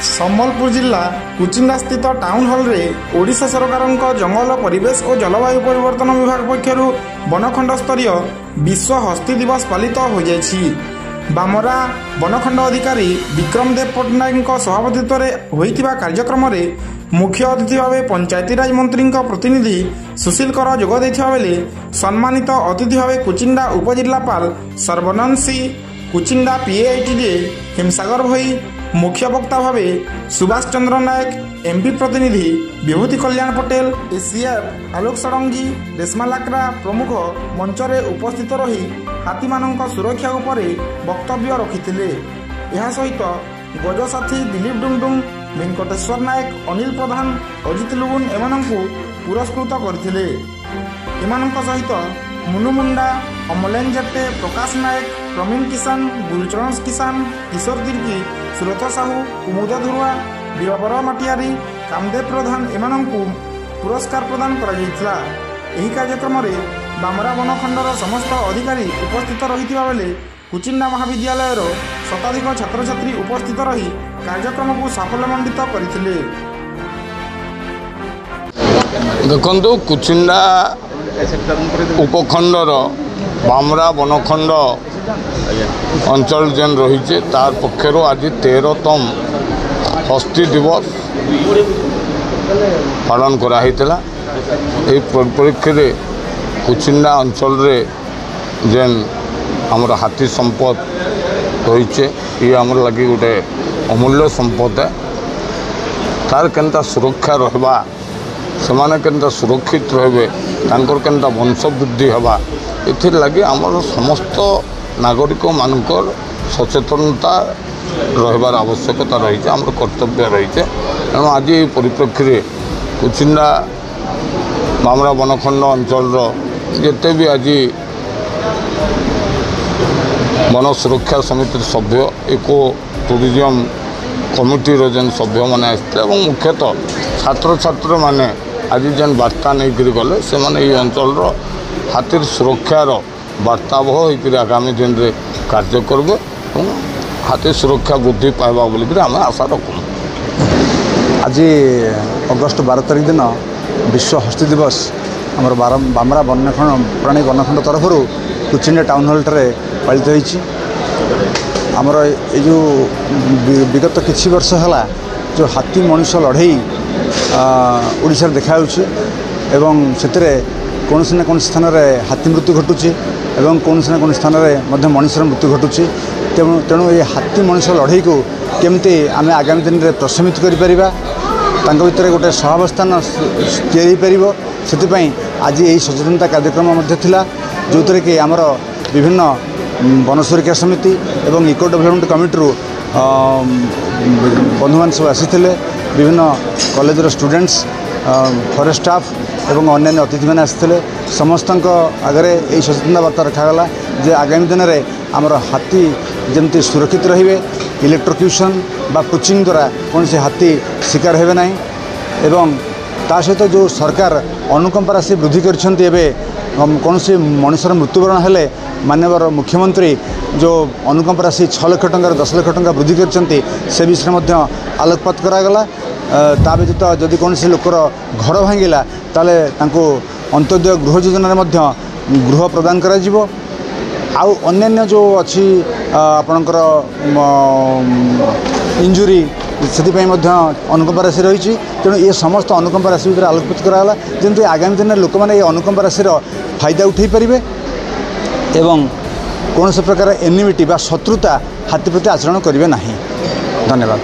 सम्बलपुर जिला कुचिंडा स्थित town hall रे ओडिशा सरकार जंगल परिवेश और जलवायु परिवर्तन विभाग पक्षर वनखंड स्तरीय विश्व हस्ती दिवस पालित हो जाएछि। बामरा वनखंड अधिकारी विक्रम देव पट्टनायक सभापतित्व में होइतिबा कार्यक्रम रे मुख्य अतिथि भाव पंचायतीराज मंत्री प्रतिनिधि सुशील कर जोग देथिबा बेले सम्मानित अतिथि भाव कुचिंडा उपजिल्लापाल सर्वनंद सिंह, कुचिंडा पीएआईटीडीए हिमसागर भई, मुख्य वक्ता भावे सुभाष चंद्र नायक, एमपी प्रतिनिधि विभूति कल्याण पटेल, एसीएफ आलोक षडंगी, रेशमा लाक्रा प्रमुख मंचरे उपस्थित रही हाथी मानक सुरक्षा उपरे वक्तव्य रखिथिले। यह सहित गजसाथी दिलीप डुंगडुंग, वेंकटेश्वर नायक, अनिल प्रधान, अजित लुबुन एमानंकु पुरस्कृत करथिले। एमानंक सहित मुनु मुंडा, अमलेन जेट्टे, प्रकाश नायक, प्रवीण किसान, गुरुचरण किसान, किशोर तिर्की, सुरत साहू, कुमुद धुरुआ, दिवाबर माटियारी, कामदेव प्रधान एमानंकु पुरस्कार प्रदान करा जायतिला। एही कार्यक्रम रे बामरा वनखंडर समस्त अधिकारी उपस्थित रहितिबा बेले कुचिंडा महाविद्यालयर शताधिक छात्र छात्री उपस्थित रही कार्यक्रम को साफल्यमंडित करथिले। देखो कुचिंडा उपखंडर बामरा वनखंड अंचल जेन रही तार पक्षर आज 13तम हस्ती दिवस पालन कराइला। यह परिप्रेक्षी में कुचिंडा अंचल रे जेन आमर हाथी संपद रही ये आमर लगी गोटे अमूल्य संपद है। तार केनता सुरक्षा रहा से केनता सुरक्षित रहे तांकर केनता वंश वृद्धि हवा एथिर लगी आमर समस्त नागरिक मानकर सचेतनता रहिबार आवश्यकता रही आमर कर्तव्य रही। तेणु आज ये परिप्रेक्षी में कुचिंडा बामरा वनखंड अंचल जिते भी आज वन सुरक्षा समिति सभ्य इको टूरिज्म कमिटी जेन सभ्य मैंने आसते मुख्यतः छात्र छात्र मैंने आज जेन वार्ता नहीं गले से मैंने अंचल हाथी सुरक्षार वार्तावह होकर आगामी दिन में कार्य करेंगे और हाथी सुरक्षा वृद्धि पाइबा बोलिक आम आशा रखु। आज अगस्ट 12 तारिख दिन विश्व हस्ती दिवस आमर बामरा वनखंड प्राणी वनखंड तरफ कुचिंडा टाउन हॉल पालित होती। आमर ये जो विगत किछि वर्ष है जो हाथी मनुष्य लड़ई ओडिशा देखा एवं से कौन ना कौन स्थान में हाथी मृत्यु घटुची एवं कौन ना कौन स्थान में मनुष्यर मृत्यु घटुची। तेणु ये हाथी मनुष्य लड़ई को केमती आम आगामी दिन में प्रशमित कर भितर गोटे सहावस्थान या से आज यही सचेतनता कार्यक्रम जो थे कि आमर विभिन्न वन सुरक्षा समिति एवं इको डेभलपमेंट कमिटी बंधु मान सब आसी विभिन्न कॉलेजर स्टूडेंट्स फॉरेस्ट स्टाफ एवं अन्य अतिथि मैंने आसते समस्त आगे यही सचेतनता वार्ता रखागला जे आगामी दिन में आमर हाथी जमती सुरक्षित रे इलेक्ट्रोक्यूशन बा पुचिंग द्वारा कौन से हाथी शिकार हेबे नहीं एवं ता सहित जो सरकार अनुकंपा राशि वृद्धि करछन्ती कौन से मनुष्यर मृत्युवरण हेले माननीय मुख्यमंत्री जो अनुकंपा राशि 6 लाख टंका 10 लाख टंका वृद्धि करछन्ती से विषय में आलोकपात करागला। ता व्यतीत जदि कौन से लोकर घर भांगिला ताले तांको अंत्योदय गृह योजना गृह प्रदान करा जिवो। आउ अन्य जो अच्छी आपणकर इंजुरी से अनुकंपा राशि रही। तेणु ये समस्त अनुकंपा राशि भीतर आलोकपात कराला जमी आगामी दिन में लोक मैंने अनुकंपा राशि फायदा उठे पारे एवं कौन से प्रकार एनिमिटी बा शत्रुता हाथी प्रति आचरण करेंगे ना। धन्यवाद।